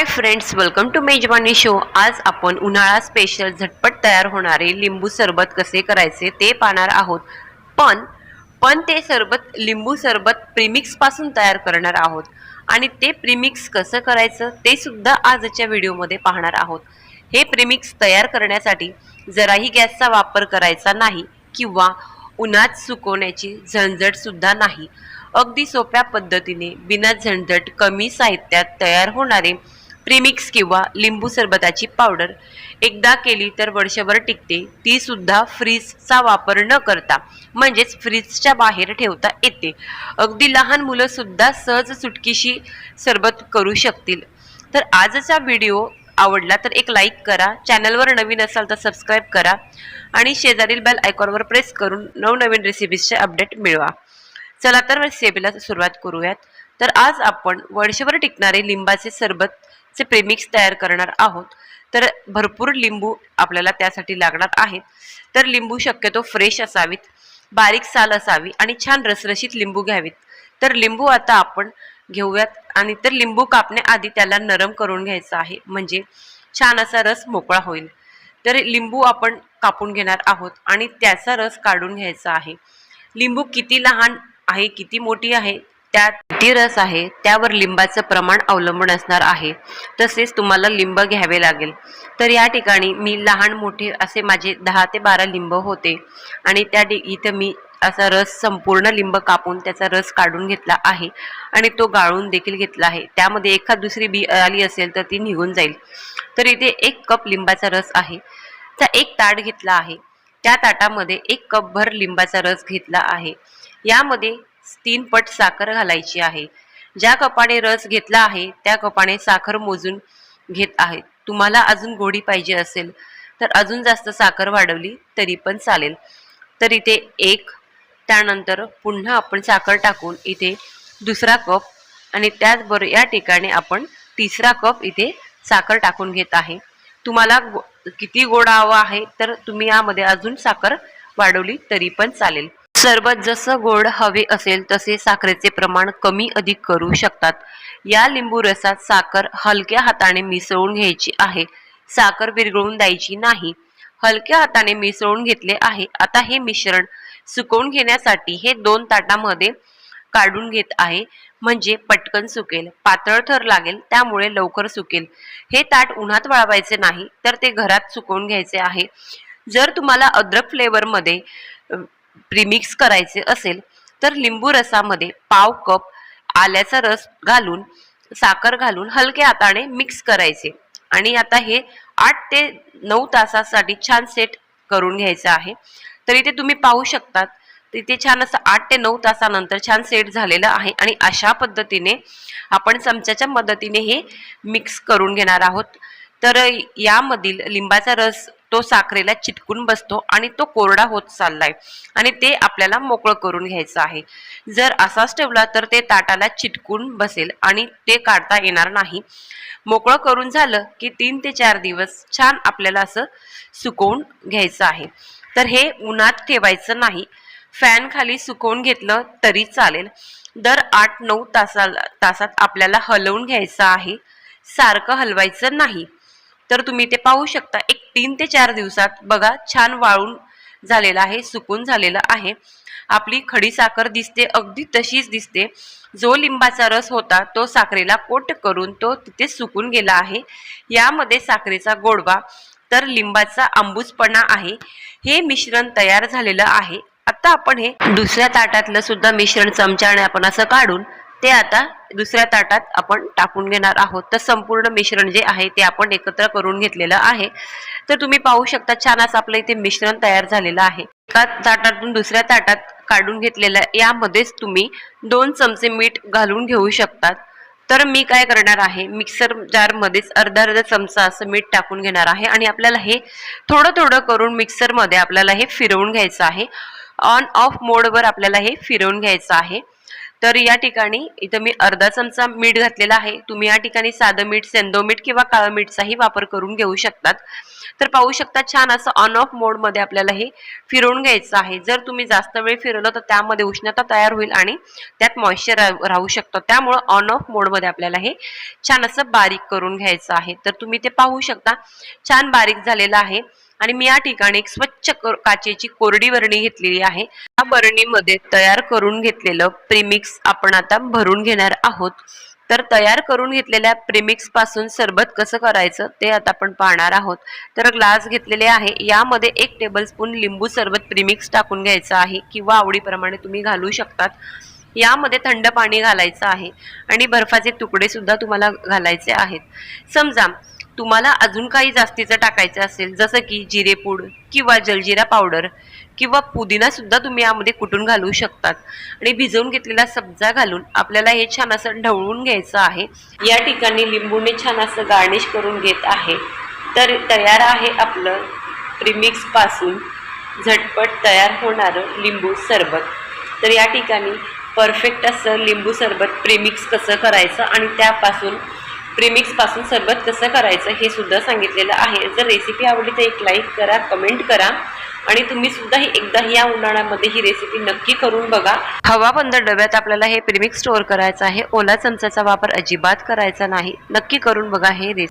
Hi friends, welcome to मेजवानी show. आज आपण उन्हाळा स्पेशल झटपट तयार होणारे लिंबू सरबत कसे करायचे ते पाहणार आहोत। पण ते सरबत लिंबू सरबत प्रीमिक्स पासून तयार करणार आहोत आणि ते प्रीमिक्स कसं करायचं ते सुद्धा आजच्या व्हिडिओमध्ये पाहणार आहोत। हे प्रीमिक्स तयार करण्यासाठी जराही गॅसचा वापर करायचा नाही किंवा उन्हात सुकवण्याची झंझट सुद्धा नाही। अगदी सोप्या पद्धतीने बिना झंझट कमी साहित्यात तयार होणारे प्रीमिक्स किंवा लिंबू सरबताची पावडर एकदा केली तर वर्षभर टिकते, ती सुद्धा फ्रीजचा वापर न करता, म्हणजेच फ्रीजच्या बाहेर ठेवता येते। अगदी लहान मुलं सुद्धा सहज चुटकीशी सरबत करू शकतील। तर आजचा व्हिडिओ आवडला तर एक लाईक करा, चॅनलवर नवीन असाल तर सबस्क्राईब करा आणि शेजारील बेल आयकॉनवर प्रेस करून नवनवीन रेसिपीजचे अपडेट मिळवा। चला तर रेसिपीला सुरुवात करूयात। तर आज आपण वर्षभर टिकणारे लिंबाचे सरबतचे प्रीमिक्स तयार करणार आहोत। तर भरपूर लिंबू आपल्याला त्यासाठी लागणार आहेत। तर लिंबू शक्यतो फ्रेश असावीत, बारीक साल असावी आणि छान रसरशीत लिंबू घ्यावीत। तर लिंबू आता आपण घेऊयात आणि तर लिंबू कापण्याआधी त्याला नरम करून घ्यायचा आहे, म्हणजे छान असा रस मोकळा होईल। तर लिंबू आपण कापून घेणार आहोत आणि त्याचा रस काढून घ्यायचा आहे। लिंबू किती लहान आहे किती मोठी आहे त्यात किती रस आहे त्यावर लिंबाचं प्रमाण अवलंबून असणार आहे। तसेच तुम्हाला लिंब घ्यावे लागेल। तर या ठिकाणी मी लहान मोठे असे माझे 10 ते 12 लिंब होते आणि इथं मी असा रस संपूर्ण लिंब कापून त्याचा रस काढून घेतला आहे आणि तो गाळून देखील घेतला आहे। त्यामध्ये एखाद दुसरी बी आली असेल तर ती निघून जाईल। तर इथे 1 कप लिंबाचा रस आहे। तर एक ताट घेतला आहे, त्या ताटामध्ये 1 कप भर लिंबाचा रस घेतला आहे। यामध्ये 3 पट साखर घालायची आहे। ज्या कपाने रस घेतला आहे त्या कपाने साखर मोजून घेत आहे। तुम्हाला अजून गोडी पाहिजे असेल तर अजून जास्त साखर वाढवली तरी पण चालेल। तर इथे 1, त्यानंतर पुन्हा आपण साखर टाकून इथे 2रा कप आणि त्याचबरोबर या ठिकाणी आपण 3रा कप इथे साखर टाकून घेत आहे। तुम्हाला किती गोड हवा आहे तर तुम्ही यामध्ये अजून साखर वाढवली तरी पण चालेल। सरबत जसं गोड हवे असेल तसे साखरेचे प्रमाण कमी अधिक करू शकतात। या लिंबू रसात साखर हलक्या हाताने मिसळून घ्यायची आहे, साखर विरघळून द्यायची नाही। हलक्या हाताने मिसळून घेतले आहे। आता हे मिश्रण सुकवून घेण्यासाठी हे 2 ताटामध्ये काढून घेत आहे, म्हणजे पटकन सुकेल। पातळ थर लागेल त्यामुळे लवकर सुकेल। हे ताट उन्हात वाळवायचे नाही तर ते घरात सुकवून घ्यायचे आहे। जर तुम्हाला अद्रक फ्लेवर मध्ये प्रीमिक्स करायचे असेल तर लिंबू रसामध्ये पाव कप आल्याचा रस घालून साखर घालून हलक्या हाताने मिक्स करायचे आणि आता हे 8 ते 9 तासासाठी छान सेट करून घ्यायचं आहे। तर इथे तुम्ही पाहू शकतात तिथे छान असं 8 ते 9 तासानंतर छान सेट झालेलं आहे आणि अशा पद्धतीने आपण चमच्याच्या मदतीने हे मिक्स करून घेणार आहोत। तर यामधील लिंबाचा रस तो साखरेला चिटकून बसतो आणि तो कोरडा होत चाललाय आणि ते आपल्याला मोकळं करून घ्यायचं आहे। जर असाच ठेवला तर ते ताटाला चिटकून बसेल आणि ते काढता येणार नाही। मोकळं करून झालं की 3 ते 4 दिवस छान आपल्याला असं सुकवून घ्यायचं आहे। तर हे उन्हात ठेवायचं नाही, फॅन खाली सुकवून घेतलं तरी चालेल। दर 8-9 तासात आपल्याला हलवून घ्यायचं आहे, सारखं हलवायचं नाही। तर तुम्ही ते पाहू शकता एक 3 ते 4 दिवसात बघा छान वाळून झालेलं आहे, सुकून झालेलं आहे। आपली खडी साखर दिसते अगदी तशीच दिसते। जो लिंबाचा रस होता तो साखरेला कोट करून तो तिथे सुकून गेला आहे। यामध्ये साखरेचा गोडवा तर लिंबाचा आंबूसपणा आहे। हे मिश्रण तयार झालेलं आहे। आता आपण हे दुसऱ्या ताटातलं सुद्धा मिश्रण चमच्याने आपण असं काढून ते आता दुसऱ्या ताटात आपण टाकून घेणार आहोत। तर संपूर्ण मिश्रण जे आहे ते आपण एकत्र करून घेतलेलं आहे। तर तुम्ही पाहू शकता छान असं आपलं इथे मिश्रण तयार झालेलं आहे। एका ताटातून दुसऱ्या ताटात काढून घेतलेलं यामध्येच तुम्ही 2 चमचे मीठ घालून घेऊ शकतात। तर मी काय करणार आहे, मिक्सर जार मध्येच अर्धा चमचा असं मीठ टाकून घेणार आहे आणि आपल्याला हे थोडं थोडं करून मिक्सर मध्ये आपल्याला हे फिरवून घ्यायचं आहे। ऑन ऑफ मोडवर आपल्याला हे फिरवून घ्यायचं आहे। तर या ठिकाणी इथं मी अर्धा चमचा मीठ घातलेला आहे. तुम्ही या ठिकाणी साधं मीठ, सेंधव मीठ किंवा काळं मीठचाही वापर करून घेऊ शकतात. तर पाहू शकता छान असं ऑन ऑफ मोड मध्ये आपल्याला हे फिरवून घ्यायचं आहे. जर तुम्ही जास्त वेळ फिरवलं तर त्यामध्ये उष्णता तयार होईल आणि त्यात मॉइश्चर राहू शकतं. त्यामुळे ऑन ऑफ मोड मध्ये आपल्याला हे छान असं बारीक करून घ्यायचं आहे. तर तुम्ही ते पाहू शकता छान बारीक झालेलं आहे. आणि मी या ठिकाणी एक स्वच्छ काचेची कोरडी बरणी घेतलेली आहे. या बरणीमध्ये तयार करून घेतलेलं प्रीमिक्स आपण आता भरून घेणार आहोत. तर तयार करून घेतलेल्या प्रीमिक्स पासून सरबत कसं करायचं ते आता आपण पाहणार आहोत. तर ग्लास घेतलेले आहे, यामध्ये 1 टेबलस्पून लिंबू सरबत प्रीमिक्स टाकून घ्यायचं आहे किंवा आवडीप्रमाणे तुम्ही घालू शकतात. यामध्ये थंड पाणी घालायचं आहे आणि बर्फाचे तुकडे सुद्धा तुम्हाला घालायचे आहेत. समजा तुम्हाला अजून काही जास्तीचं टाकायचं असेल, जसं की जिरेपूड किंवा जलजिरा पावडर किंवा पुदिना सुद्धा तुम्ही यामध्ये कुटून घालू शकतात. आणि भिजवून घेतलेला सब्जा घालून आपल्याला हे छान असं ढवळून घ्यायचं आहे. या ठिकाणी लिंबूने छान असं गार्निश करून घेत आहे. तर तयार आहे आपलं प्रीमिक्स पासून झटपट तयार होणारं लिंबू सरबत. तर या ठिकाणी परफेक्ट असं लिंबू सरबत प्रीमिक्स कसं करायचं आणि त्यापासून प्रीमिक्स पासून सरबत कसं करायचं हे सुद्धा सांगितलेलं आहे. जर रेसिपी आवडली तर एक लाईक करा, कमेंट करा आणि तुम्ही सुद्धा एकदा या उन्हाळ्यामध्ये ही रेसिपी नक्की करून बघा. हवा बंद डब्यात आपल्याला हे प्रीमिक्स स्टोअर करायचं आहे. ओला चमचाचा वापर अजिबात करायचा नाही. नक्की करून बघा हे रेसिपी.